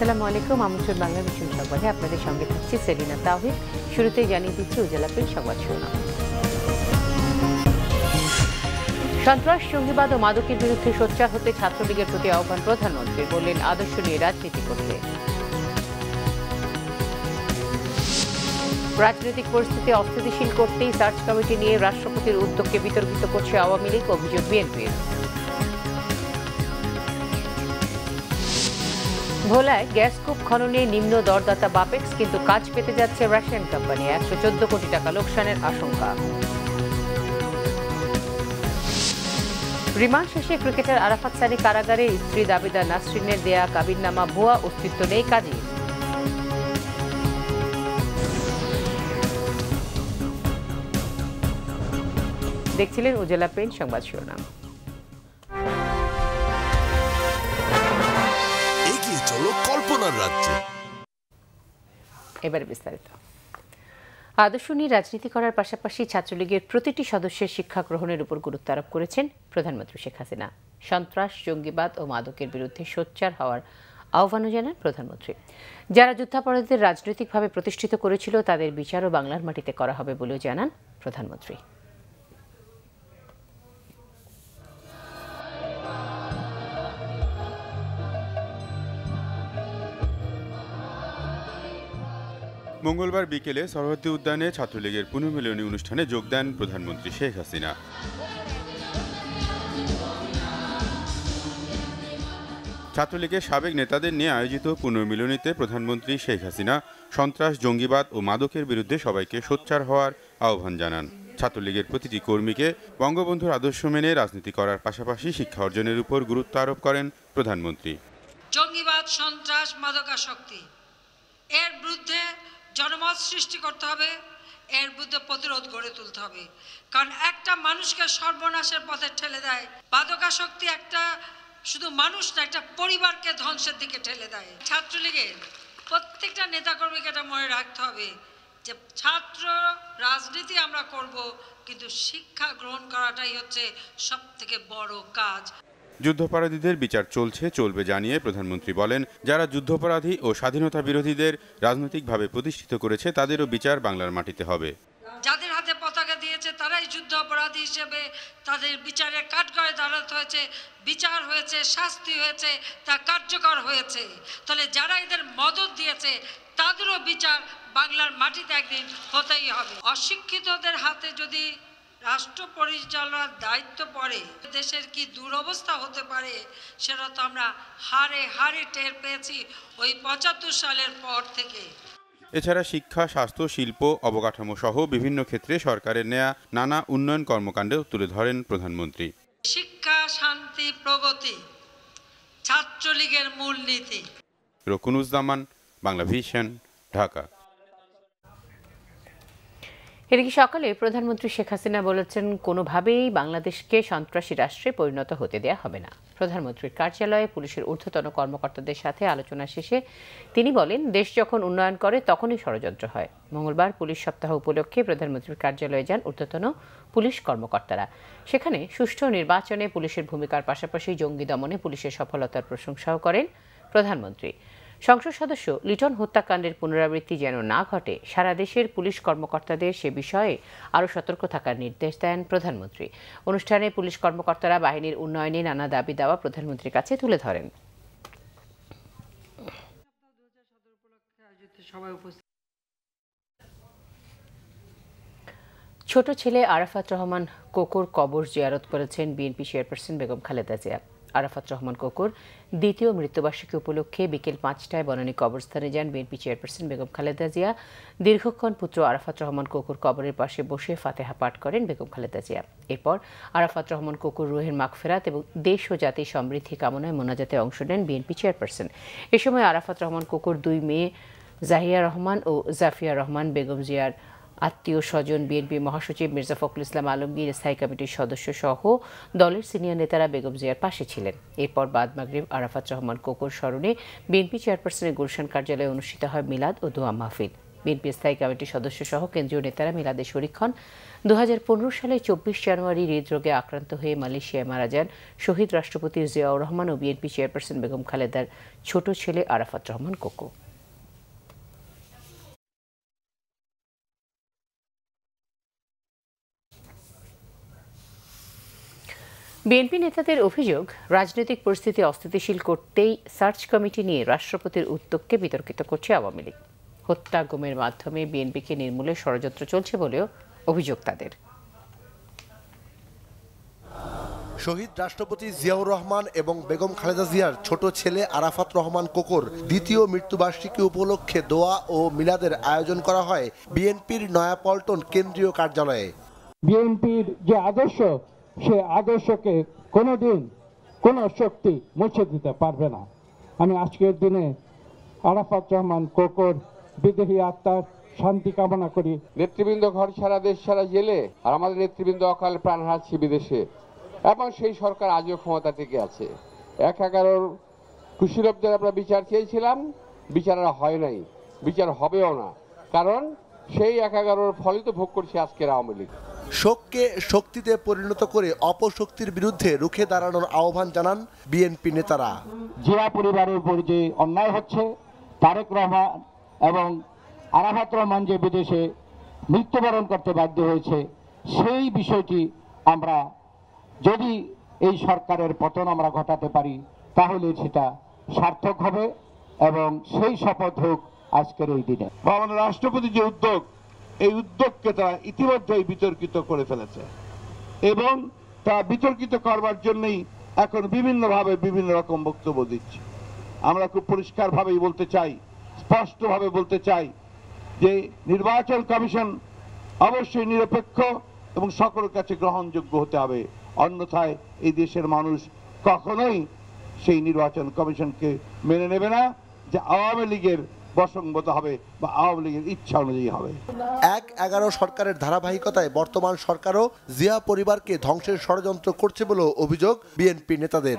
আসসালামু আলাইকুম। আমন্ত্রণ বাংলা মিশন সংবাদে আপনাদের সঙ্গে থাকছি সেলিনা তাওহিদ। শুরুতেই জানিয়ে দিচ্ছি উপজেলা প্রিন্ট সংবাদ শিরোনাম। সন্ত্রাস, জঙ্গিবাদ ও মাদকের বিরুদ্ধে সোচ্চার হতে ছাত্রলীগের প্রতি আহ্বান প্রধানমন্ত্রী। বললেন আদর্শ নিয়ে রাজনীতি করতে। রাজনৈতিক পরিস্থিতি অস্থিতিশীল করতেই সার্চ কমিটি নিয়ে রাষ্ট্রপতির উদ্যোগকে বিতর্কিত করছে আওয়ামী লীগ, অভিযোগ বিএনপির। ভোলায় গ্যাস কূপ খননে নিম্ন দরদাতা বাপেক্স, কিন্তু কাজ পেতে যাচ্ছে রাশিয়ান কোম্পানি। 114 কোটি টাকা লোকসানের আশঙ্কা। রিমান্ড শেষে ক্রিকেটার আরাফাত সানি কারাগারে। স্ত্রী দাবিদার নাসরিনের দেয়া কাবিননামা ভুয়া, অস্তিত্ব নেই কাজী। দেখছিলেন উপজেলা প্রিন্ট সংবাদ শিরোনাম। কল্পনার রাজ্যে এবারে বিস্তারিত। আদর্শ নিয়ে রাজনীতি করার পাশাপাশি ছাত্রলীগের প্রতিটি সদস্যের শিক্ষা গ্রহণের উপর গুরুত্ব আরোপ করেছেন প্রধানমন্ত্রী শেখ হাসিনা। সন্ত্রাস, জঙ্গিবাদ ও মাদকের বিরুদ্ধে সোচ্চার হওয়ার আহ্বানও জানান প্রধানমন্ত্রী। যারা যুদ্ধাপরাধীদের রাজনৈতিকভাবে প্রতিষ্ঠিত করেছিল তাদের বিচারও বাংলার মাটিতে করা হবে বলেও জানান প্রধানমন্ত্রী। মঙ্গলবার বিকেলে সরোয়ার্দী উদ্যানে ছাত্রলীগের পুনর্মিলনী অনুষ্ঠানে যোগ দেন প্রধানমন্ত্রী শেখ হাসিনা। ছাত্রলীগের সাবেক নেতাদের নিয়ে আয়োজিত পুনর্মিলনীতে প্রধানমন্ত্রী শেখ হাসিনা সন্ত্রাস, জঙ্গিবাদ ও মাদকের বিরুদ্ধে সবাইকে সোচ্চার হওয়ার আহ্বান জানান। ছাত্রলীগের প্রতিটি কর্মীকে বঙ্গবন্ধুর আদর্শ মেনে রাজনীতি করার পাশাপাশি শিক্ষা অর্জনের উপর গুরুত্ব আরোপ করেন প্রধানমন্ত্রী। জঙ্গিবাদ, সন্ত্রাস, মাদকাসক্তি এর বিরুদ্ধে জনমত সৃষ্টি করতে হবে, এর বিরুদ্ধে প্রতিরোধ গড়ে তুলতে হবে। কারণ একটা মানুষকে সর্বনাশের পথে ঠেলে দেয় মাদকাসক্তি। একটা শুধু মানুষ না, একটা পরিবারকে ধ্বংসের দিকে ঠেলে দেয়। ছাত্রলীগের প্রত্যেকটা নেতাকর্মীকে এটা মনে রাখতে হবে যে ছাত্র রাজনীতি আমরা করব, কিন্তু শিক্ষা গ্রহণ করাটাই হচ্ছে সব থেকে বড় কাজ। যুদ্ধাপরাধীদের বিচার চলছে, চলবে জানিয়ে প্রধানমন্ত্রী বলেন, যারা যুদ্ধাপরাধী ও স্বাধীনতা বিরোধীদের রাজনৈতিকভাবে প্রতিষ্ঠিত করেছে তাদেরও বিচার বাংলার মাটিতে হবে। যাদের হাতে পতাকা দিয়েছে তারাই যুদ্ধ অপরাধী হিসেবে তাদের বিচারের কাঠগড়ায় দাঁড়াতে হয়েছে, বিচার হয়েছে, শাস্তি হয়েছে, তা কার্যকর হয়েছে। তাহলে যারা এদের মদত দিয়েছে তাদেরও বিচার বাংলার মাটিতে একদিন হতেই হবে। অশিক্ষিতদের হাতে যদি রাষ্ট্র পরিচালনার দায়িত্ব পড়ে দেশের কি দুরবস্থা হতে পারে সেটা তো আমরা হারে হারে টের পেয়েছি ওই ৭৫ সালের পর থেকে। এছাড়া শিক্ষা, স্বাস্থ্য, শিল্প, অবকাঠামো সহ বিভিন্ন ক্ষেত্রে সরকারের নেয়া নানা উন্নয়ন কর্মকাণ্ডেও তুলে ধরেন প্রধানমন্ত্রী। শিক্ষা, শান্তি, প্রগতি ছাত্রলীগের মূলনীতি। রকুনুজ্জামান, বাংলা ভিশন, ঢাকা। এদিকে সকালে প্রধানমন্ত্রী শেখ হাসিনা বলেছেন, কোনোভাবেই বাংলাদেশকে সন্ত্রাসী রাষ্ট্রে পরিণত হতে দেয়া হবে না। প্রধানমন্ত্রীর কার্যালয়ে পুলিশের ঊর্ধ্বতন কর্মকর্তাদের সাথে আলোচনা শেষে তিনি বলেন, দেশ যখন উন্নয়ন করে তখনই ষড়যন্ত্র হয়। মঙ্গলবার পুলিশ সপ্তাহ উপলক্ষে প্রধানমন্ত্রীর কার্যালয়ে যান ঊর্ধ্বতন পুলিশ কর্মকর্তারা। সেখানে সুষ্ঠু নির্বাচনে পুলিশের ভূমিকার পাশাপাশি জঙ্গি দমনে পুলিশের সফলতার প্রশংসাও করেন প্রধানমন্ত্রী। সংসদ সদস্য লিটন হত্যাকাণ্ডের পুনরাবৃত্তি যেন না ঘটে, সারা দেশের পুলিশ কর্মকর্তাদের সে বিষয়ে আরও সতর্ক থাকার নির্দেশ দেন প্রধানমন্ত্রী। অনুষ্ঠানে পুলিশ কর্মকর্তারা বাহিনীর উন্নয়নে নানা দাবি দাওয়া প্রধানমন্ত্রীর কাছে তুলে ধরেন। ছোট ছেলে আরাফাত রহমান কোকোর কবর জিয়ারত করেছেন বিএনপি চেয়ারপারসন বেগম খালেদা জিয়া। আরাফাত রহমান কোকোর দ্বিতীয় মৃত্যুবার্ষিকী উপলক্ষে বিকেল ৫টায় বনানী কবরস্থানে যান বিএনপি চেয়ারপারসন বেগম খালেদা জিয়া। দীর্ঘক্ষণ পুত্র আরাফাত রহমান কোকোর কবরের পাশে বসে ফাতেহা পাঠ করেন বেগম খালেদা জিয়া। এরপর আরাফাত রহমান কোকোর রুহের মাগফিরাত এবং দেশ ও জাতির সমৃদ্ধি কামনায় মোনাজাতে অংশ নেন বিএনপি চেয়ারপারসন। এ সময় আরাফাত রহমান কোকোর দুই মেয়ে জাহিয়া রহমান ও জাফিয়া রহমান, বেগম জিয়ার আত্মীয় স্বজন, বিএনপি মহাসচিব মির্জা ফখরুল ইসলাম আলমগীর, স্থায়ী কমিটির সদস্য সহ দলের সিনিয়র নেতারা বেগম জিয়ার পাশে ছিলেন। এরপর বাদ মাগরিব আরাফাত রহমান কোকোর স্মরণে বিএনপি চেয়ারপারসনের গুলশান কার্যালয়ে অনুষ্ঠিত হয় মিলাদ ও দোয়া মাহফিল। বিএনপি স্থায়ী কমিটির সদস্য সহ কেন্দ্রীয় নেতারা মিলাদে শরীক হন। 2015 সালে 24 জানুয়ারি হৃদরোগে আক্রান্ত হয়ে মালয়েশিয়ায় মারা যান শহীদ রাষ্ট্রপতি জিয়াউর রহমান ও বিএনপি চেয়ারপারসন বেগম খালেদার ছোট ছেলে আরাফাত রহমান কোকো। বিএনপি নেতাদের অভিযোগ, রাজনৈতিক পরিস্থিতি অস্থিতিশীল করতেই সার্চ কমিটি নিয়ে রাষ্ট্রপতির উদ্যোগকে বিতর্কিত করছে আওয়ামী লীগ। হত্যা গুমের মাধ্যমে বিএনপিকে নির্মূলে ষড়যন্ত্র চলছে বলেও অভিযোগ তাদের। শহীদ রাষ্ট্রপতি জিয়াউর রহমান এবং বেগম খালেদা জিয়ার ছোট ছেলে আরাফাত রহমান কোকোর দ্বিতীয় মৃত্যুবার্ষিকী উপলক্ষে দোয়া ও মিলাদের আয়োজন করা হয় বিএনপির নয়াপল্টন কেন্দ্রীয় কার্যালয়ে। বিএনপির যে আদর্শ, সে আদর্শকে কোনোদিন কোনো শক্তি মুছে দিতে পারবে না। আমি আজকের দিনে আরাফাত রহমান কোকোর বিদেহী আত্মার শান্তি কামনা করি। নেতৃবৃন্দ ঘর ছাড়া, দেশ ছাড়া, জেলে, আর আমাদের নেতৃবৃন্দ অকালে প্রাণ হারাচ্ছে বিদেশে, এবং সেই সরকার আজও ক্ষমতা টিকে আছে। 1/11 কুশীলবদের আমরা বিচার চেয়েছিলাম, বিচার হয় নাই, বিচার হবেও না, কারণ সেই 1/11 ফলিত ভোগ করছে আজকের আওয়ামী লীগ। শোককে শক্তিতে পরিণত করে অপশক্তির বিরুদ্ধে রুখে দাঁড়ানোর আহ্বান জানান বিএনপি নেতারা। জিয়া পরিবারের উপর যে অন্যায় হচ্ছে, তারেক রহমান এবং আরাফাত রহমান যে বিদেশে মৃত্যুবরণ করতে বাধ্য হয়েছে, সেই বিষয়টি আমরা যদি এই সরকারের পতন আমরা ঘটাতে পারি, তাহলে সেটা সার্থক হবে এবং সেই শপথ হোক আজকের এই দিনে। আমাদের রাষ্ট্রপতি যে উদ্যোগ, এই উদ্যোগকে তারা ইতিমধ্যেই বিতর্কিত করে ফেলেছে এবং তা বিতর্কিত করবার জন্যই এখন বিভিন্নভাবে বিভিন্ন রকম বক্তব্য দিচ্ছে। আমরা খুব পরিষ্কারভাবেই বলতে চাই, স্পষ্টভাবে বলতে চাই যে নির্বাচন কমিশন অবশ্যই নিরপেক্ষ এবং সকলের কাছে গ্রহণযোগ্য হতে হবে, অন্যথায় এই দেশের মানুষ কখনোই সেই নির্বাচন কমিশনকে মেনে নেবে না, যে আওয়ামী লীগের বসংগত হবে বা আওয়ামী লীগের ইচ্ছা অনুযায়ী হবে। 1/11 সরকারের ধারাবাহিকতায় বর্তমান সরকারও জিয়া পরিবারকে ধ্বংসের ষড়যন্ত্র করছে বলে অভিযোগ বিএনপি নেতাদের।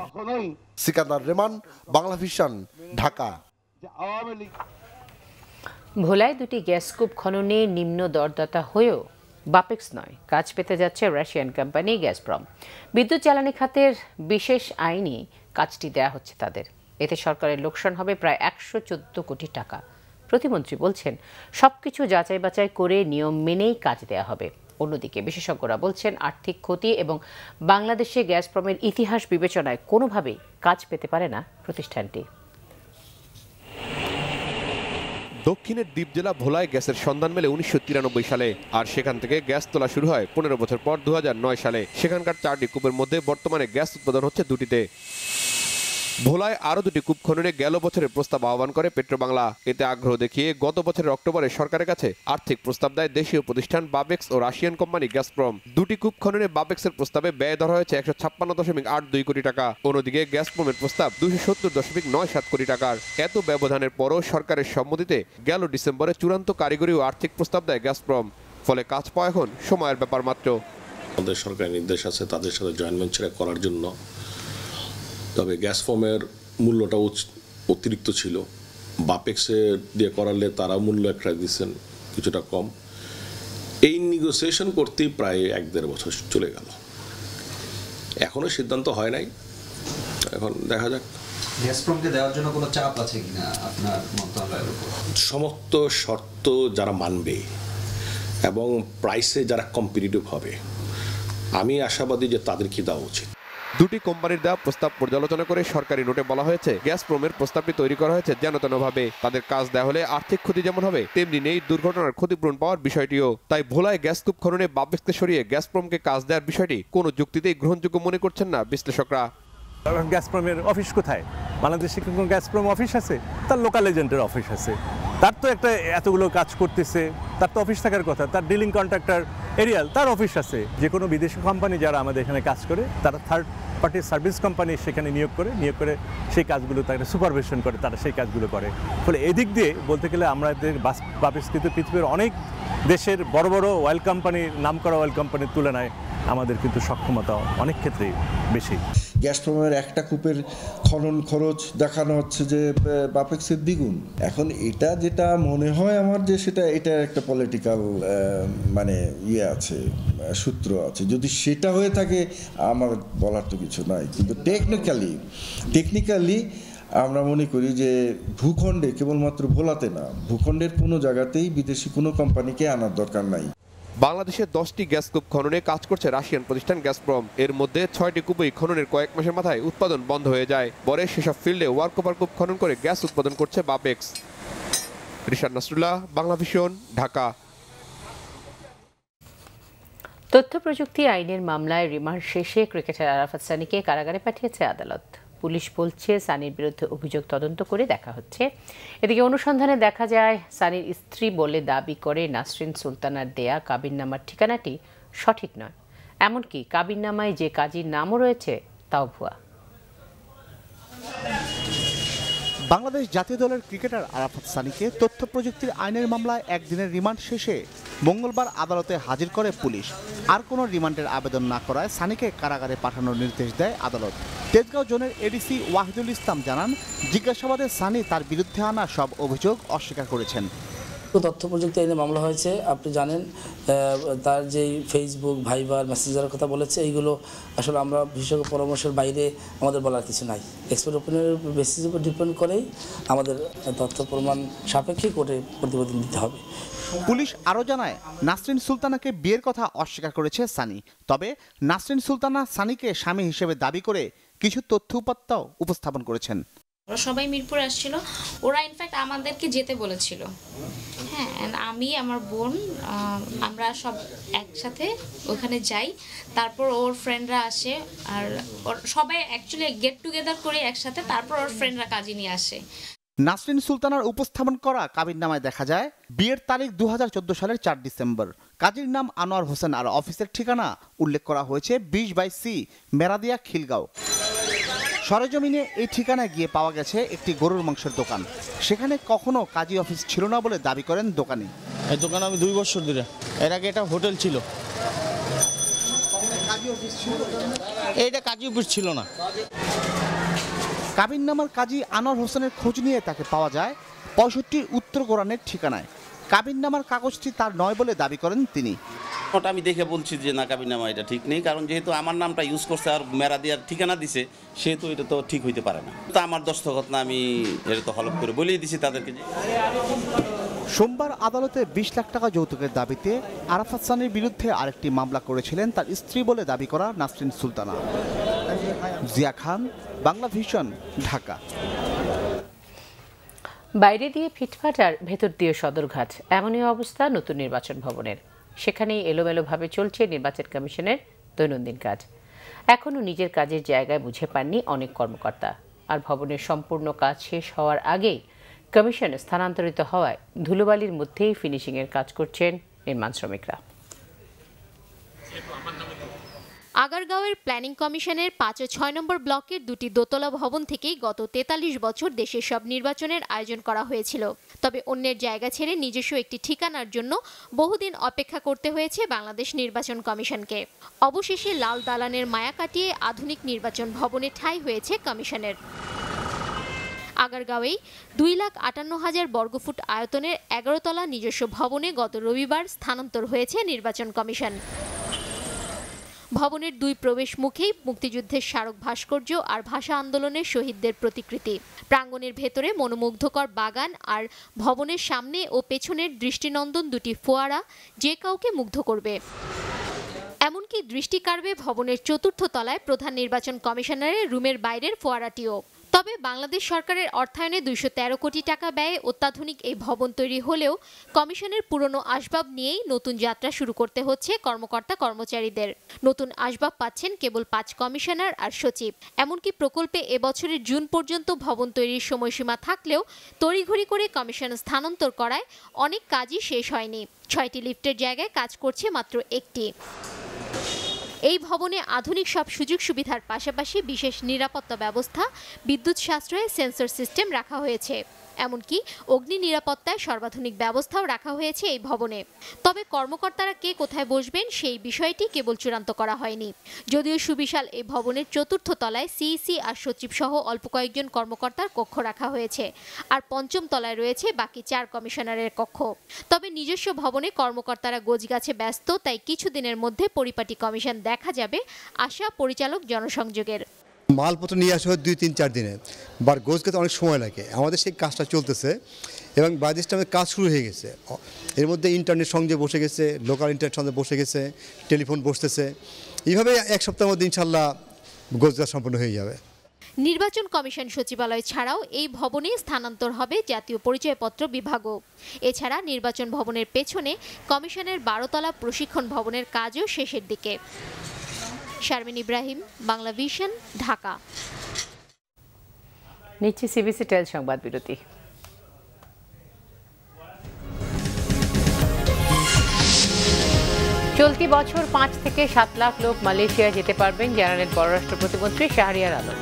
সিকান্দার রেমান, বাংলাভিশন, ঢাকা। ভোলায় 2টি গ্যাসকূপ খননে নিম্ন দরদাতা হয়েও বাপেক্স নয়, কাজ পেতে যাচ্ছে রাশিয়ান কোম্পানি গ্যাসপ্রম। বিদ্যুৎ জ্বালানি খাতের বিশেষ আইনে কাজটি দেয়া হচ্ছে তাদের। এতে সরকারের লোকসান হবে প্রায় 114 কোটি টাকা। প্রতিমন্ত্রী বলছেন, সবকিছু যাচাই বাছাই করে নিয়ম মেনেই কাজ দেয়া হবে। অন্যদিকে বিশেষজ্ঞরা বলছেন, আর্থিক ক্ষতি এবং বাংলাদেশে গ্যাসপ্রমের ইতিহাস বিবেচনায় কোনোভাবেই কাজ পেতে পারে না প্রতিষ্ঠানটি। দক্ষিণের দ্বীপ জেলা ভোলায় গ্যাসের সন্ধান মেলে 1993 সালে, আর সেখান থেকে গ্যাস তোলা শুরু হয় 15 বছর পর 2009 সালে। সেখানকার 4টি কূপের মধ্যে বর্তমানে গ্যাস উৎপাদন হচ্ছে 2টিতে। ভোলায় আরও 2টি কূপ খননে গেল বছরের প্রস্তাব আহ্বান করে পেট্রোবাংলা। এতে আগ্রহ দেখিয়ে গত বছরের অক্টোবরে সরকারের কাছে আর্থিক প্রস্তাব দেয় দেশীয় প্রতিষ্ঠান বাপেক্স ও রাশিয়ান কোম্পানি গ্যাসপ্রম। 2টি কূপ খননে বাপেক্সের প্রস্তাবে ব্যয় ধরা হয়েছে 156.82 কোটি টাকা। অন্যদিকে গ্যাসপ্রমের প্রস্তাব 270.97 কোটি টাকার। এত ব্যবধানের পরও সরকারের সম্মতিতে গেল ডিসেম্বরে চূড়ান্ত কারিগরি ও আর্থিক প্রস্তাব দেয় গ্যাসপ্রম। ফলে কাজ পাওয়া এখন সময়ের ব্যাপার মাত্র। আমাদের সরকারের নির্দেশ আছে তাদের সাথে জয়েন্ট ভেঞ্চারে করার জন্য, তবে গ্যাসপ্রমের মূল্যটা অতিরিক্ত ছিল। বাপেক্সে দিয়ে করালে তারা মূল্য একটা দিচ্ছেন কিছুটা কম। এই নেগোসিয়েশন করতেই প্রায় 1-1.5 বছর চলে গেল, এখনো সিদ্ধান্ত হয় নাই। এখন দেখা যাক। গ্যাসপ্রমকে দেওয়ার জন্য কোনো চাপ আছে কিনা আপনার মন্ত্রণালয়ের উপর? সমস্ত শর্ত যারা মানবে এবং প্রাইসে যারা কম্পিটিটিভ হবে, আমি আশাবাদী যে তাদেরকে দেওয়া উচিত। 2টি কোম্পানির দেওয়া প্রস্তাব পর্যালোচনা করে সরকারি নোটে বলা হয়েছে, গ্যাসপ্রমের প্রস্তাবটি তৈরি করা হয়েছে যেনতেনভাবে। তাদের কাজ দেওয়া হলে আর্থিক ক্ষতি যেমন হবে, তেমনি নেই দুর্ঘটনার ক্ষতিপূরণ পাওয়ার বিষয়টিও। তাই ভোলায় গ্যাসকূপ খননে বাপেক্সকে সরিয়ে গ্যাসপ্রমকে কাজ দেওয়ার বিষয়টি কোনো যুক্তিতেই গ্রহণযোগ্য মনে করছেন না বিশ্লেষকরা। গ্যাসপ্রমের অফিস কোথায়? বাংলাদেশে কি কোনো গ্যাসপ্রম অফিস আছে? তার লোকাল এজেন্টের অফিস আছে। তার তো একটা এতগুলো কাজ করতেছে, তার তো অফিস থাকার কথা। তার ডিলিং কন্ট্রাক্টর এরিয়াল, তার অফিস আছে। যে কোনো বিদেশি কোম্পানি যারা আমাদের এখানে কাজ করে, তারা থার্ড পার্টি সার্ভিস কোম্পানি সেখানে নিয়োগ করে সেই কাজগুলো তাকে সুপারভিশন করে, তারা সেই কাজগুলো করে। ফলে এদিক দিয়ে বলতে গেলে আমাদের বাপেক্সকৃত পৃথিবীর অনেক দেশের বড় বড় অয়েল কোম্পানির, নাম করা অয়েল কোম্পানির তুলনায় আমাদের কিন্তু সক্ষমতা অনেক ক্ষেত্রেই বেশি। গ্যাসপ্রমের একটা কূপের খনন খরচ দেখানো হচ্ছে যে বাপেক্সের দ্বিগুণ। এখন এটা যেটা মনে হয় আমার যে এটা একটা পলিটিক্যাল মানে আছে, সূত্র আছে। যদি সেটা হয়ে থাকে আমার বলার তো কিছু নাই, কিন্তু টেকনিক্যালি আমরা মনে করি যে ভূখণ্ডে কেবলমাত্র ভোলাতে না, ভূখণ্ডের কোনো জায়গাতেই বিদেশি কোনো কোম্পানিকে আনার দরকার নাই। বাংলাদেশের 10টি গ্যাস কূপ খননে কাজ করছে রাশিয়ান প্রতিষ্ঠান গ্যাসপ্রম। এর মধ্যে 6টি কূপই খননের কয়েক মাসের মাথায় উৎপাদন বন্ধ হয়ে যায়। পরে সেসব ফিল্ডে ওয়ার্কওভার কূপ খনন করে গ্যাস উৎপাদন করছে বাপেক্স। রিশাদ নাসরুল্লাহ, বাংলা ভিশন, ঢাকা। তথ্য প্রযুক্তি আইনের মামলায় রিমান্ড শেষে ক্রিকেটার আরাফাত সানিকে কারাগারে পাঠিয়েছে আদালত। পুলিশ বলছে সানির বিরুদ্ধে অভিযোগ তদন্ত করে দেখা হচ্ছে। এদিকে অনুসন্ধানে দেখা যায় সানির স্ত্রী বলে দাবি করে নাসরিন সুলতানার দেয়া কাবিননামার ঠিকানাটি সঠিক নয়। এমনকি কাবিননামায় যে কাজীর নামও রয়েছে তাও ভুয়া। বাংলাদেশ জাতীয় দলের ক্রিকেটার আরাফাত সানিকে তথ্য প্রযুক্তির আইনের মামলায় একদিনের রিমান্ড শেষে মঙ্গলবার আদালতে হাজির করে পুলিশ। আর কোনো রিমান্ডের আবেদন না করায় সানিকে কারাগারে পাঠানোর নির্দেশ দেয় আদালত। তেজগাঁও জোনের এডিসি ওয়াহিদুল ইসলাম জানান, জিজ্ঞাসাবাদে সানি তার বিরুদ্ধে আনা সব অভিযোগ অস্বীকার করেছেন। তথ্য প্রযুক্তি আইনে মামলা হয়েছে, আপনি জানেন তার যেই ফেসবুক ভাইবার মেসেঞ্জারের কথা বলেছে, এইগুলো আসলে আমরা বিশেষজ্ঞ পরামর্শের বাইরে আমাদের বলার কিছু নাই। এক্সপার্ট ওপিনিয়নের বেসিসের উপর ডিপেন্ড করেই আমাদের তথ্য প্রমাণ সাপেক্ষে কোর্টে প্রতিবেদন দিতে হবে। পুলিশ আরও জানায়, নাসরিন সুলতানাকে বিয়ের কথা অস্বীকার করেছে সানি। তবে নাসরিন সুলতানা সানিকে স্বামী হিসেবে দাবি করে কিছু তথ্য উপাত্তও উপস্থাপন করেছেন। ওরা সবাই মিরপুরে আসছিল, ওরা ইনফ্যাক্ট আমাদেরকে যেতে বলেছিল। হ্যাঁ, আমি আমার বোন আমরা সব একসাথে ওখানে যাই, তারপর ওর ফ্রেন্ডরা আসে, আর সবাই অ্যাকচুয়ালি গেট টুগেদার করে একসাথে, তারপর ওর ফ্রেন্ডরা কাজে নিয়ে আসে। নাসরিন সুলতানার উপস্থাপন করা কাবিননামায় দেখা যায় বিয়ের তারিখ 2014 সালের 4 ডিসেম্বর। কাজীর নাম আনোয়ার হোসেন আর অফিসের ঠিকানা উল্লেখ করা হয়েছে 20/C মেরাদিয়া, খিলগাঁও। সরেজমিনে এই ঠিকানায় গিয়ে পাওয়া গেছে একটি গরুর মাংসের দোকান। সেখানে কখনো কাজী অফিস ছিল না বলে দাবি করেন দোকানি। এই দোকান আমি 2 বছর ধরে, এর আগে এটা হোটেল ছিল। এইটা কাজী অফিস ছিল না। কাবিননামার কাজী আনোয়ার হোসেনের খোঁজ নিয়ে তাকে পাওয়া যায় 65 উত্তর গোরানের ঠিকানায়। কাবিননামার কাগজটি তার নয় বলে দাবি করেন তিনি। ওটা আমি দেখে বলছি যে না, কাবিননামা এটা ঠিক নেই, কারণ যেহেতু আমার নামটা ইউজ করছে আর মেরাদিয়ার ঠিকানা দিছে, সেহেতু এটা তো ঠিক হইতে পারে না। তা আমার দস্তখত না, আমি এটা তো হলফ করে বলেই দিছি তাদেরকে। সোমবার আদালতে 20 লাখ টাকা যৌতুকের দাবিতে আরাফাত সানির বিরুদ্ধে আরেকটি মামলা করেছিলেন তার স্ত্রী বলে দাবি করা নাসরিন সুলতানা। জিয়া খান, বাংলা ভিশন, ঢাকা। বাইরে দিয়ে ফিটফাট আর ভেতর দিয়ে সদরঘাট, এমনই অবস্থা নতুন নির্বাচন ভবনের। সেখানেই এলোমেলোভাবে চলছে নির্বাচন কমিশনের দৈনন্দিন কাজ। এখনও নিজের কাজের জায়গায় বুঝে পাননি অনেক কর্মকর্তা। আর ভবনের সম্পূর্ণ কাজ শেষ হওয়ার আগেই কমিশন স্থানান্তরিত হওয়ায় ধুলোবালির মধ্যেই ফিনিশিংয়ের কাজ করছেন নির্মাণ শ্রমিকরা। আগারগাঁওয়ের প্ল্যানিং কমিশনের 5 ও 6 নম্বর ব্লকের 2টি দোতলা ভবন থেকেই গত 43 বছর দেশের সব নির্বাচনের আয়োজন করা হয়েছিল। তবে অন্যের জায়গা ছেড়ে নিজস্ব একটি ঠিকানার জন্য বহুদিন অপেক্ষা করতে হয়েছে বাংলাদেশ নির্বাচন কমিশনকে। অবশেষে লাল দালানের মায়া কাটিয়ে আধুনিক নির্বাচন ভবনে ঠাঁই হয়েছে কমিশনের। আগারগাঁওয়েই 2,58,000 বর্গফুট আয়তনের 11 তলা নিজস্ব ভবনে গত রবিবার স্থানান্তর হয়েছে নির্বাচন কমিশন। ভবনের 2 প্রবেশ মুখেই মুক্তিযুদ্ধের স্মারক ভাস্কর্য আর ভাষা আন্দোলনের শহীদদের প্রতিকৃতি। প্রাঙ্গণের ভেতরে মনোমুগ্ধকর বাগান আর ভবনের সামনে ও পেছনের দৃষ্টিনন্দন 2টি ফোয়ারা যে কাউকে মুগ্ধ করবে। এমনকি দৃষ্টি কাড়বে ভবনের 4র্থ তলায় প্রধান নির্বাচন কমিশনারের রুমের বাইরের ফোয়ারাটিও। তবে বাংলাদেশ সরকারের অর্থায়নে 213 কোটি টাকা ব্যয়ে অত্যাধুনিক এই ভবন তৈরি হলেও কমিশনের পুরনো আসবাব নিয়েই নতুন যাত্রা শুরু করতে হচ্ছে কর্মকর্তা কর্মচারীদের। নতুন আসবাব পাচ্ছেন কেবল 5 কমিশনার আর সচিব। এমনকি প্রকল্পে এবছরের জুন পর্যন্ত ভবন তৈরির সময়সীমা থাকলেও তড়িঘড়ি করে কমিশন স্থানান্তর করায় অনেক কাজই শেষ হয়নি। 6টি লিফটের জায়গায় কাজ করছে মাত্র 1টি। এই ভবনে আধুনিক সব সুযোগ সুবিধার পাশাপাশি বিশেষ নিরাপত্তা ব্যবস্থা, বিদ্যুৎ সাশ্রয়ে সেন্সর সিস্টেম রাখা হয়েছে। এমনকি অগ্নি নিরাপত্তায় সর্বাধুনিক ব্যবস্থাও রাখা হয়েছে এই ভবনে। তবে কর্মকর্তারা কে কোথায় বসবেন সেই বিষয়টি কেবল চূড়ান্ত করা হয়নি। যদিও সুবিশাল এই ভবনের ৪র্থ তলায় সিইসি আর সচিব সহ অল্প কয়েকজন কর্মকর্তার কক্ষ রাখা হয়েছে, আর ৫ম তলায় রয়েছে বাকি ৪ কমিশনারের কক্ষ। তবে নিজস্ব ভবনে কর্মকর্তারা গোছগাছে ব্যস্ত, তাই কিছুদিনের মধ্যে পরিপাটি কমিশন দেখা যাবে আশা পরিচালক জনসংযোগের। মালপত্র নিয়ে আসা হয় ২-৩-৪ দিনে, বাট গোছগাতে অনেক সময় লাগে। আমাদের সেই কাজটা চলতেছে এবং বাই দিস টাইমে কাজ শুরু হয়ে গেছে। এর মধ্যে ইন্টারনেট সংযোগ বসে গেছে, লোকাল ইন্টারনেট সংযোগ বসে গেছে, টেলিফোন বসতেছে। এইভাবে এক সপ্তাহের মধ্যে ইনশাল্লাহ গোছগাছ সম্পন্ন হয়ে যাবে। নির্বাচন কমিশন সচিবালয় ছাড়াও এই ভবনে স্থানান্তর হবে জাতীয় পরিচয়পত্র বিভাগও। এছাড়া নির্বাচন ভবনের পেছনে কমিশনের ১২ তলা প্রশিক্ষণ ভবনের কাজও শেষের দিকে। শারমিন ইব্রাহিম, বাংলা ভিশন, ঢাকা। নিচ্ছি সিবিসি টেল সংবাদ বিরতি। চলতি বছর ৫ থেকে ৭ লাখ লোক মালয়েশিয়া যেতে পারবেন, জানালেন পররাষ্ট্র প্রতিমন্ত্রী শাহরিয়ার আলম।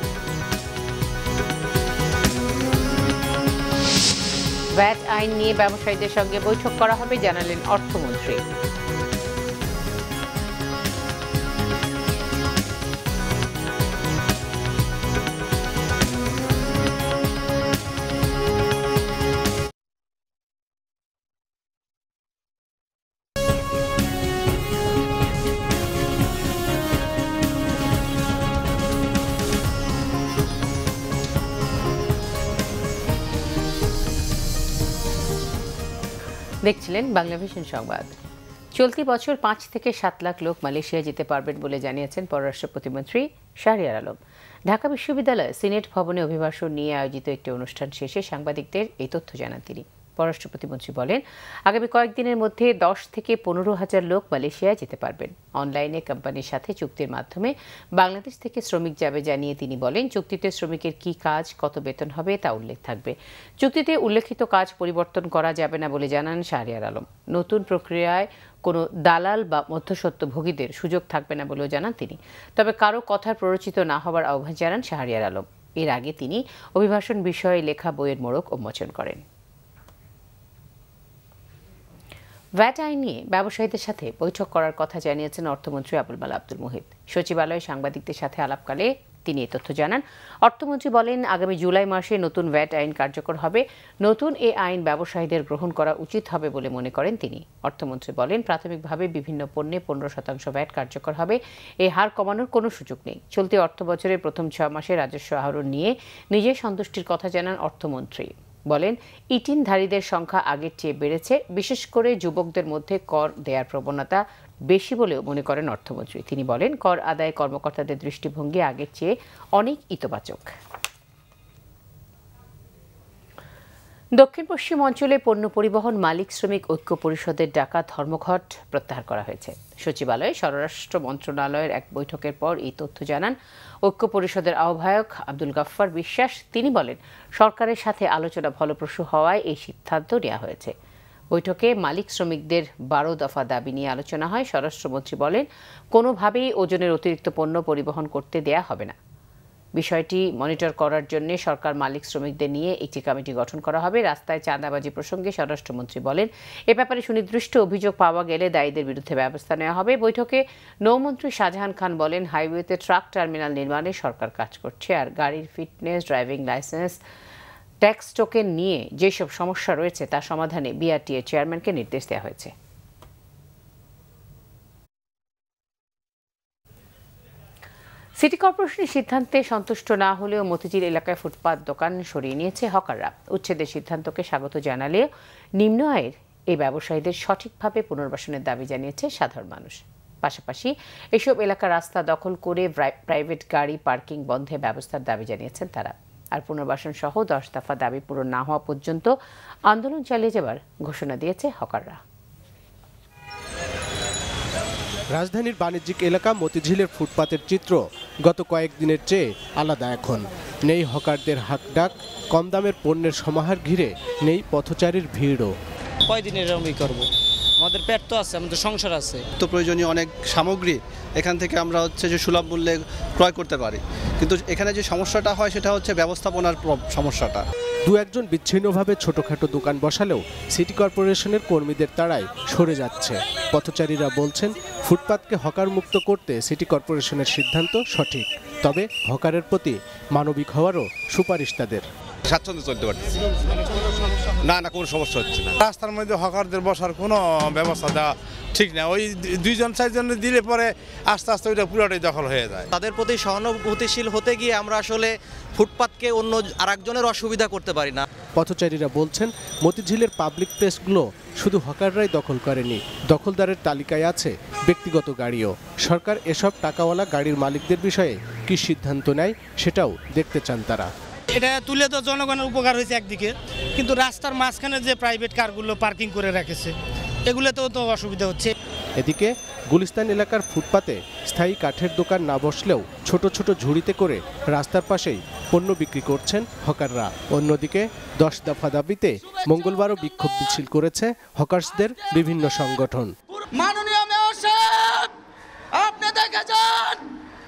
ভ্যাট আইন নিয়ে ব্যবসায়ীদের সঙ্গে বৈঠক করা হবে, জানালেন অর্থমন্ত্রী। দেখছিলেন বাংলা ভিশন সংবাদ। চলতি বছর ৫ থেকে ৭ লাখ লোক মালয়েশিয়া যেতে পারবেন বলে জানিয়েছেন পররাষ্ট্র প্রতিমন্ত্রী শাহরিয়ার আলম। ঢাকা বিশ্ববিদ্যালয়ে সিনেট ভবনে অভিভাষণ নিয়ে আয়োজিত একটি অনুষ্ঠান শেষে সাংবাদিকদের এই তথ্য জানান তিনি। পররাষ্ট্র প্রতিমন্ত্রী বলেন, আগামী কয়েকদিনের মধ্যে ১০ থেকে ১৫,০০০ লোক মালয়েশিয়ায় যেতে পারবেন। অনলাইনে কোম্পানির সাথে চুক্তির মাধ্যমে বাংলাদেশ থেকে শ্রমিক যাবে জানিয়ে তিনি বলেন, চুক্তিতে শ্রমিকের কি কাজ, কত বেতন হবে তা উল্লেখ থাকবে। চুক্তিতে উল্লেখিত কাজ পরিবর্তন করা যাবে না বলে জানান শাহরিয়ার আলম। নতুন প্রক্রিয়ায় কোনো দালাল বা মধ্যস্বত্বভোগীদের সুযোগ থাকবে না বলেও জানান তিনি। তবে কারো কথার প্ররোচিত না হওয়ার আহ্বান জানান শাহরিয়ার আলম। এর আগে তিনি অভিবাসন বিষয়ে লেখা বইয়ের মোড়ক উন্মোচন করেন। ভ্যাট আইন নিয়ে ব্যবসায়ীদের সাথে বৈঠক করার কথা জানিয়েছেন অর্থমন্ত্রী আবুল মাল আব্দুল মুহিত। সচিবালয়ে সাংবাদিকদের সাথে আলাপকালে তিনি এই তথ্য জানান। অর্থমন্ত্রী বলেন, আগামী জুলাই মাসে নতুন ভ্যাট আইন কার্যকর হবে। নতুন এ আইন ব্যবসায়ীদের গ্রহণ করা উচিত হবে বলে মনে করেন তিনি। অর্থমন্ত্রী বলেন, প্রাথমিকভাবে বিভিন্ন পণ্যে 15% ভ্যাট কার্যকর হবে। এই হার কমানোর কোনো সুযোগ নেই। চলতি অর্থ বছরের প্রথম 6 মাসে রাজস্ব আহরণ নিয়ে নিজের সন্তুষ্টির কথা জানান অর্থমন্ত্রী। বলেন, ইটিনধারীদের সংখ্যা আগের চেয়ে বেড়েছে, বিশেষ করে যুবকদের মধ্যে কর দেওয়ার প্রবণতা বেশি বলেও মনে করেন অর্থমন্ত্রী। তিনি বলেন, কর আদায় কর্মকর্তাদের দৃষ্টিভঙ্গি আগের চেয়ে অনেক ইতবাচক। দক্ষিণ পশ্চিম অঞ্চলে পণ্য পরিবহন মালিক শ্রমিক ঐক্য পরিষদের ডাকা ধর্মঘট প্রত্যাহার করা হয়েছে। সচিবালয়ে স্বরাষ্ট্র মন্ত্রণালয়ের এক বৈঠকের পর এই তথ্য জানান ঐক্য পরিষদের আহ্বায়ক আব্দুল গাফফার বিশ্বাস। তিনি বলেন, সরকারের সাথে আলোচনা ফলপ্রসূ হওয়ায় এই সিদ্ধান্ত নেওয়া হয়েছে। বৈঠকে মালিক শ্রমিকদের 12 দফা দাবি নিয়ে আলোচনা হয়। স্বরাষ্ট্রমন্ত্রী বলেন, কোনোভাবেই ওজনের অতিরিক্ত পণ্য পরিবহন করতে দেয়া হবে না। বিষয়টি মনিটর করার জন্য সরকার মালিক শ্রমিকদের নিয়ে একটি কমিটি গঠন করা হবে। রাস্তায় চাঁদাবাজি প্রসঙ্গে স্বরাষ্ট্রমন্ত্রী বলেন, এ ব্যাপারে সুনির্দিষ্ট অভিযোগ পাওয়া গেলে দায়ীদের বিরুদ্ধে ব্যবস্থা নেওয়া হবে। বৈঠকে নৌমন্ত্রী শাহজাহান খান বলেন, হাইওয়েতে ট্রাক টার্মিনাল নির্মাণে সরকার কাজ করছে, আর গাড়ির fitness, driving licence, tax token নিয়ে যেসব সমস্যা রয়েছে তা সমাধানে বিআরটিএ চেয়ারম্যানকে নির্দেশ দেওয়া হয়েছে। সিটি কর্পোরেশনের সিদ্ধান্তে সন্তুষ্ট না হলেও মতিঝিল এলাকায় ফুটপাত দোকান সরিয়ে নিয়েছে হকাররা। উচ্ছেদের সিদ্ধান্তকে স্বাগত জানালেও নিম্ন আয়ের এই ব্যবসায়ীদের সঠিকভাবে পুনর্বাসনের দাবি জানিয়েছে সাধারণ মানুষ। পাশাপাশি এসব এলাকার রাস্তা দখল করে প্রাইভেট গাড়ি পার্কিং বন্ধের ব্যবস্থার দাবি জানিয়েছেন তারা। আর পুনর্বাসন সহ 10 দফা দাবি পূরণ না হওয়া পর্যন্ত আন্দোলন চালিয়ে যাবার ঘোষণা দিয়েছে হকাররা। রাজধানীর বাণিজ্যিক এলাকা মতিঝিলের ফুটপাতের চিত্র গত কয়েকদিনের চেয়ে আলাদা। এখন নেই হকারদের হাঁকডাক, কম দামের পণ্যের সমাহার ঘিরে নেই পথচারীর ভিড়ও। কয়দিন এরকমই করবো, আমাদের পেট তো আছে, আমাদের সংসার আছে। তো প্রয়োজনীয় অনেক সামগ্রী এখান থেকে আমরা যে সুলভ মূল্যে ক্রয় করতে পারি, কিন্তু এখানে যে সমস্যাটা হয় সেটা হচ্ছে ব্যবস্থাপনার সমস্যাটা। দু একজন বিচ্ছিন্নভাবে ছোটখাটো দোকান বসালেও সিটি কর্পোরেশনের কর্মীদের তাড়ায় সরে যাচ্ছে। পথচারীরা বলছেন ফুটপাতকে হকার মুক্ত করতে সিটি কর্পোরেশনের সিদ্ধান্ত সঠিক, তবে হকারের প্রতি মানবিক হওয়ারও সুপারিশ তাদের। স্বাচ্ছন্দ্যে চলতে পারতেছি না, কোনো সমস্যা হচ্ছে না। রাস্তার মধ্যে হকারদের বসার কোনো ব্যবস্থা দেওয়া ঠিক না। ওই 2-4 জন দিলে পরে আস্তে আস্তে ওইটা পুরোটাই দখল হয়ে যায়। তাদের প্রতি সহানুভূতিশীল হতে গিয়ে আমরা আসলে ফুটপাতকে অন্য আরেকজনের অসুবিধা করতে পারি না। পথচারীরা বলছেন মতিঝিলের পাবলিক প্লেসগুলো শুধু হকাররাই দখল করেনি, দখলদারের তালিকায় আছে ব্যক্তিগত গাড়িও। সরকার এসব টাকাওয়ালা গাড়ির মালিকদের বিষয়ে কি সিদ্ধান্ত নেয় সেটাও দেখতে চান তারা। এটা তুলে তো জনগণের উপকার হয়েছে একদিকে, কিন্তু রাস্তার মাঝখানে যে প্রাইভেট কারগুলো পার্কিং করে রেখেছে এগুলোতেও তো অসুবিধা হচ্ছে। এদিকে গুলিস্তান এলাকার ফুটপাতে স্থায়ী কাঠের দোকান না বসলেও ছোট ছোট ঝুড়িতে করে রাস্তার পাশেই পণ্য বিক্রি করছেন হকাররা। অন্যদিকে 10 দফা দাবিতে মঙ্গলবারও বিক্ষোভ মিছিল করেছে হকার্সদের বিভিন্ন সংগঠন। মাননীয় মেয়র সাহেব, আপনি দেখে যান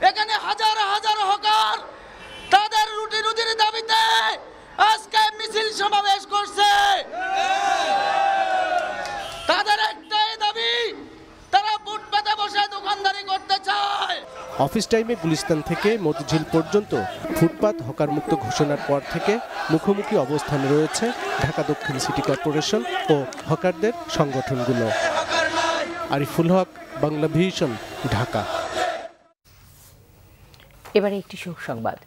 এখানে হাজার হাজার হকার তাদের রুটির দাবিতে আজকে মিছিল সমাবেশ করছে। তাদের একটাই দাবি, তারা ফুটপাতে বসে দোকানদারি করতে চায়। অফিস টাইমে গুলিস্তান থেকে মতিঝিল পর্যন্ত ফুটপাত হকার মুক্ত ঘোষণার পর থেকে মুখোমুখি অবস্থানে রয়েছে ঢাকা দক্ষিণ সিটি কর্পোরেশন ও হকারদের সংগঠনগুলো। আরিফুল হক, বাংলা ভিশন, ঢাকা। এবারে একটি শোক সংবাদ।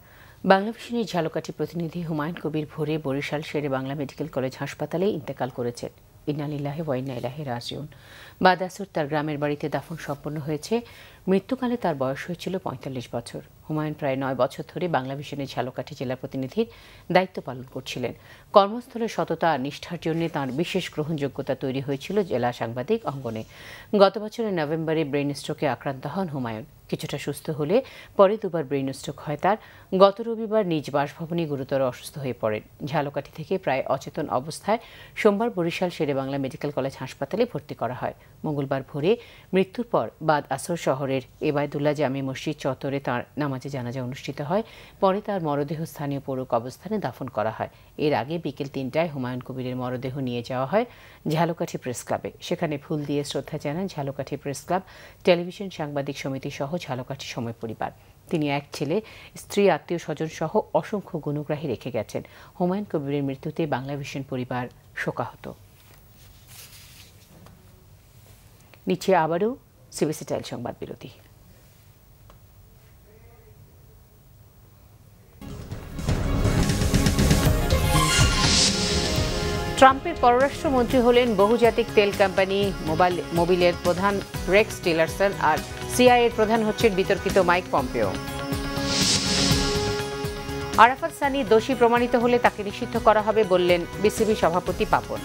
বাংলা ভিশনের ঝালকাঠি প্রতিনিধি হুমায়ুন কবির ভোরে বরিশাল শেরে বাংলা মেডিকেল কলেজ হাসপাতালে ইন্তেকাল করেছেন। ইন্না লিল্লাহি ওয়া ইন্না ইলাইহি রাজিউন। বাদ আসর তার গ্রামের বাড়িতে দাফন সম্পন্ন হয়েছে। মৃত্যুকালে তার বয়স হয়েছিল 45 বছর। হুমায়ুন প্রায় 9 বছর ধরে বাংলা ভিশনের ঝালকাঠি জেলা প্রতিনিধির দায়িত্ব পালন করছিলেন। কর্মস্থলে সততা আর নিষ্ঠার জন্য তাঁর বিশেষ গ্রহণযোগ্যতা তৈরি হয়েছিল জেলা সাংবাদিক অঙ্গনে। গত বছরের নভেম্বরে ব্রেইন স্ট্রোকে আক্রান্ত হন হুমায়ুন। কিছুটা সুস্থ হলে পরে দুবার ব্রেইন স্ট্রোক হয় তার। গত রবিবার নিজ বাসভবনে গুরুতর অসুস্থ হয়ে পড়েন। ঝালকাঠি থেকে প্রায় অচেতন অবস্থায় সোমবার বরিশাল শেরে বাংলা মেডিকেল কলেজ হাসপাতালে ভর্তি করা হয়। মঙ্গলবার ভোরে মৃত্যুর পর বাদ আসর শহরের এবায়দুল্লাহ জামে মসজিদ চত্বরে তাঁর নামাজে জানাজা অনুষ্ঠিত হয়। পরে তার মরদেহ স্থানীয় পৌর কবরস্থানে দাফন করা হয়। এর আগে বিকেল 3টায় হুমায়ুন কবিরের মরদেহ নিয়ে যাওয়া হয় ঝালকাঠি প্রেস ক্লাবে। সেখানে ফুল দিয়ে শ্রদ্ধা জানান ঝালকাঠি প্রেস ক্লাব, টেলিভিশন সাংবাদিক সমিতি সহ ঝালকাঠি সময় পরিবার। তিনি এক ছেলে, স্ত্রী, আত্মীয় স্বজন সহ অসংখ্য গুণগ্রাহী রেখে গেছেন। হুমায়ুন কবিরের মৃত্যুতে বাংলা ভিশন পরিবার শোকাহত। নিচে আবারও সিবিসি টাইল সংবাদ বিরতি। ট্রাম্পের পররাষ্ট্রমন্ত্রী হলেন বহুজাতিক তেল কোম্পানি মোবিলের প্রধান রেক্স টিলারসন, আর সিআইএর প্রধান হচ্ছেন বিতর্কিত মাইক পম্পেও। আরাফাত সানি দোষী প্রমাণিত হলে তাকে নিষিদ্ধ করা হবে বললেন বিসিবি সভাপতি পাপন।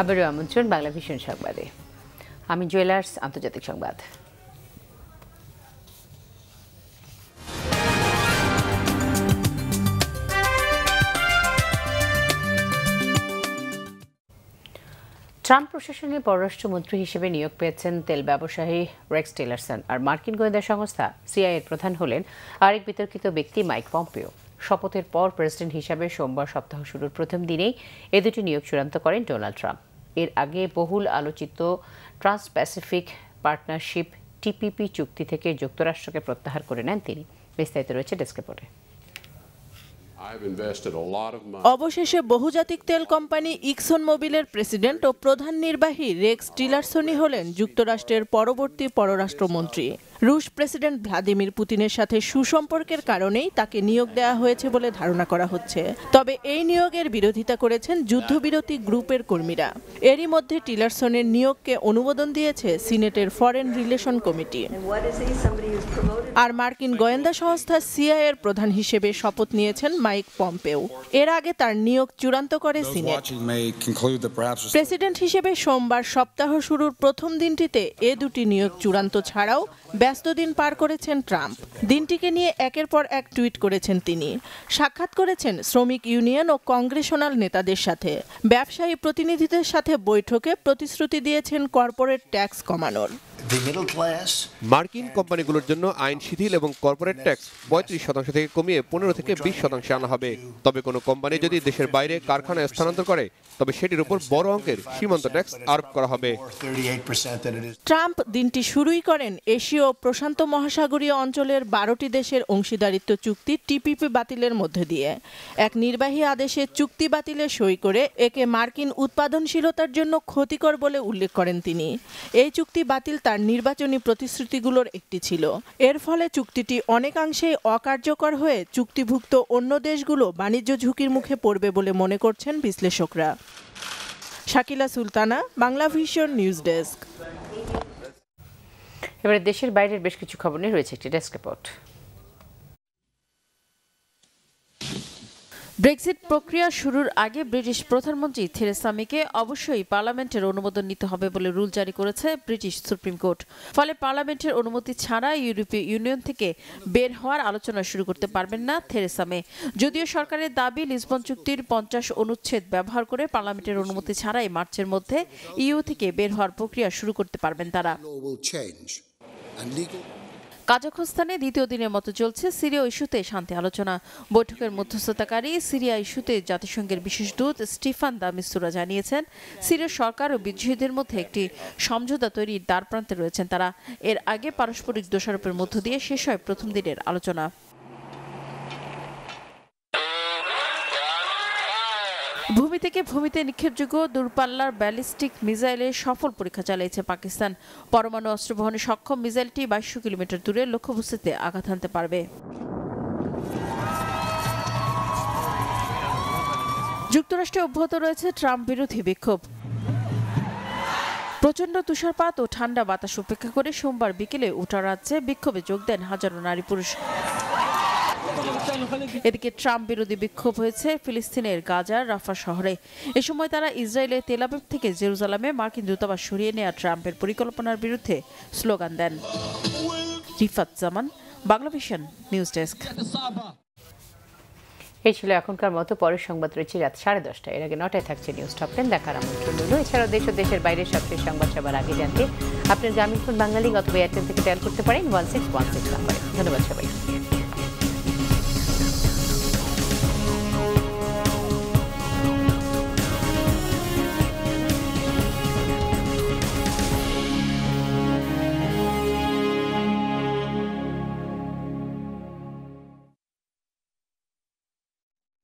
আবারও আমন্ত্রণ বাংলা ভিশন সংবাদে। আমি জুয়েলার্স আন্তর্জাতিক সংবাদ। ট্রাম্প প্রশাসনের পররাষ্ট্রমন্ত্রী হিসেবে নিয়োগ পেয়েছেন তেল ব্যবসায়ী রেক্স টিলারসন, আর মার্কিন গোয়েন্দা সংস্থা সিআইএর প্রধান হলেন আরেক বিতর্কিত ব্যক্তি মাইক পম্পেও। শপথের পর প্রেসিডেন্ট হিসাবে সোমবার সপ্তাহ শুরুর প্রথম দিনেই এ দুটি নিয়োগ চূড়ান্ত করেন ডোনাল্ড ট্রাম্প। এর আগে বহুল আলোচিত ট্রান্স প্যাসিফিক পার্টনারশিপ টিপিপি চুক্তি থেকে যুক্তরাষ্ট্রকে প্রত্যাহার করে নেন তিনি। বিস্তারিত রয়েছে ডেস্ক রিপোর্টে। অবশেষে বহুজাতিক তেল কোম্পানি ইক্সন মোবিলের প্রেসিডেন্ট ও প্রধান নির্বাহী রেক্স টিলারসনই হলেন যুক্তরাষ্ট্রের পরবর্তী পররাষ্ট্রমন্ত্রী। রুশ প্রেসিডেন্ট ভ্লাদিমির পুতিনের সাথে সুসম্পর্কের কারণেই তাকে নিয়োগ দেওয়া হয়েছে বলে ধারণা করা হচ্ছে। তবে এই নিয়োগের বিরোধিতা করেছেন যুদ্ধবিরতি গ্রুপের কর্মীরা। এরই মধ্যে টিলারসনের নিয়োগকে অনুমোদন দিয়েছে সিনেটের ফরেন রিলেশন কমিটি। আর মার্কিন গোয়েন্দা সংস্থা সিআইএ এর প্রধান হিসেবে শপথ নিয়েছেন মাইক পম্পেও। এর আগে তার নিয়োগ চূড়ান্ত করে সিনেট। প্রেসিডেন্ট হিসেবে সোমবার সপ্তাহ শুরুর প্রথম দিনটিতে এ দুটি নিয়োগ চূড়ান্ত ছাড়াও ব্যস্ত দিন পার করেছেন ট্রাম্প। দিনটিকে নিয়ে একের পর এক টুইট করেছেন তিনি। সাক্ষাৎ করেছেন শ্রমিক ইউনিয়ন ও কংগ্রেশনাল নেতাদের সাথে। ব্যবসায়ী প্রতিনিধিদের সাথে বৈঠকে প্রতিশ্রুতি দিয়েছেন কর্পোরেট ট্যাক্স কমানোর। মার্কিন কোম্পানিগুলোর জন্য আইন শিথিল এবং কর্পোরেট ট্যাক্স 35% থেকে কমিয়ে 15 থেকে 20% আনা হবে। তবে কোনো কোম্পানি যদি দেশের বাইরে কারখানা স্থানান্তর করে তবে সেটির উপর বড় অঙ্কের সীমান্ত ট্যাক্স আরোপ করা হবে। ট্রাম্প দিনটি শুরুই করেন এশীয় প্রশান্ত মহাসাগরীয় অঞ্চলের 12টি দেশের অংশীদারিত্ব চুক্তি টিপিপি বাতিলের মধ্যে দিয়ে। এক নির্বাহী আদেশে চুক্তি বাতিলে সই করে একে মার্কিন উৎপাদনশীলতার জন্য ক্ষতিকর বলে উল্লেখ করেন তিনি। এই চুক্তি বাতিল তার নির্বাচনী প্রতিশ্রুতিগুলোর একটি ছিল। এর ফলে চুক্তিটি অনেকাংশেই অকার্যকর হয়ে চুক্তিভুক্ত অন্য দেশগুলো বাণিজ্য ঝুঁকির মুখে পড়বে বলে মনে করছেন বিশ্লেষকরা। Shakila Sultana, Bangla vision news desk. এবারে দেশের বাইরের বেশ কিছু খবর নিয়ে রয়েছে একটি ডেস্ক রিপোর্ট। ব্রেক্সিট প্রক্রিয়া শুরুর আগে ব্রিটিশ প্রধানমন্ত্রী থেরেসা মেকে অবশ্যই পার্লামেন্টের অনুমোদন নিতে হবে বলে রুল জারি করেছে ব্রিটিশ সুপ্রিম কোর্ট। ফলে পার্লামেন্টের অনুমতি ছাড়া ইউরোপীয় ইউনিয়ন থেকে বের হওয়ার আলোচনা শুরু করতে পারবেন না থেরেসা মে। যদিও সরকারের দাবি লিসবন চুক্তির 50 অনুচ্ছেদ ব্যবহার করে পার্লামেন্টের অনুমতি ছাড়াই মার্চের মধ্যে ইইউ থেকে বের হওয়ার প্রক্রিয়া শুরু করতে পারবেন তারা। কাজাখস্তানে দ্বিতীয় দিনের মতো চলছে সিরিয়া ইস্যুতে শান্তি আলোচনা। বৈঠকের মধ্যস্থতাকারী সিরিয়া ইস্যুতে জাতিসংঘের বিশেষ দূত স্টিফান দা মিস্তুরা জানিয়েছেন, সিরিয়ার সরকার ও বিদ্রোহীদের মধ্যে একটি সমঝোতা তৈরির দ্বারপ্রান্তে রয়েছেন তারা। এর আগে পারস্পরিক দোষারোপের মধ্য দিয়ে শেষ হয় প্রথম দিনের আলোচনা। ভূমি থেকে ভূমিতে নিক্ষেপযোগ্য দূরপাল্লার ব্যালিস্টিক মিসাইলের সফল পরীক্ষা চালিয়েছে পাকিস্তান। পরমাণু অস্ত্র বহনে সক্ষম মিসাইলটি 2200 কিলোমিটার দূরে লক্ষ্যবস্তুতে আঘাত হানতে পারবে। যুক্তরাষ্ট্রে অব্যাহত রয়েছে ট্রাম্প বিরোধী বিক্ষোভ। প্রচণ্ড তুষারপাত ও ঠান্ডা বাতাস উপেক্ষা করে সোমবার বিকেলে উটা রাজ্যে বিক্ষোভে যোগ দেন হাজারো নারী পুরুষ। এদিকে ট্রাম্প বিরোধী বিক্ষোভ হয়েছে ফিলিস্তিনের গাজার রাফা শহরে। এ সময় তারা ইসরায়েলের তেল আবিব থেকে জেরুজালেমে মার্কিন দূতাবাস সরিয়ে নেওয়া ট্রাম্পের পরিকল্পনার বিরুদ্ধে স্লোগান দেন। রিফাত জামান, বাংলা ভিশন নিউজ ডেস্ক। এই ছিল এখনকার মতো। পরের সংবাদ রয়েছে রাত 10:30। এর আগে 9টায় থাকছে নিউজ টপ 10 দেখার আমন্ত্রণ রইল। এছাড়াও দেশ ও দেশের বাইরের সবচেয়ে সংবাদ সবার আগে জানতে আপনার গ্রামীণফোন বাঙালি অথবা এয়ারটেল থেকে ডায়াল করতে পারেন 1616 নম্বরে। ধন্যবাদ সবাই।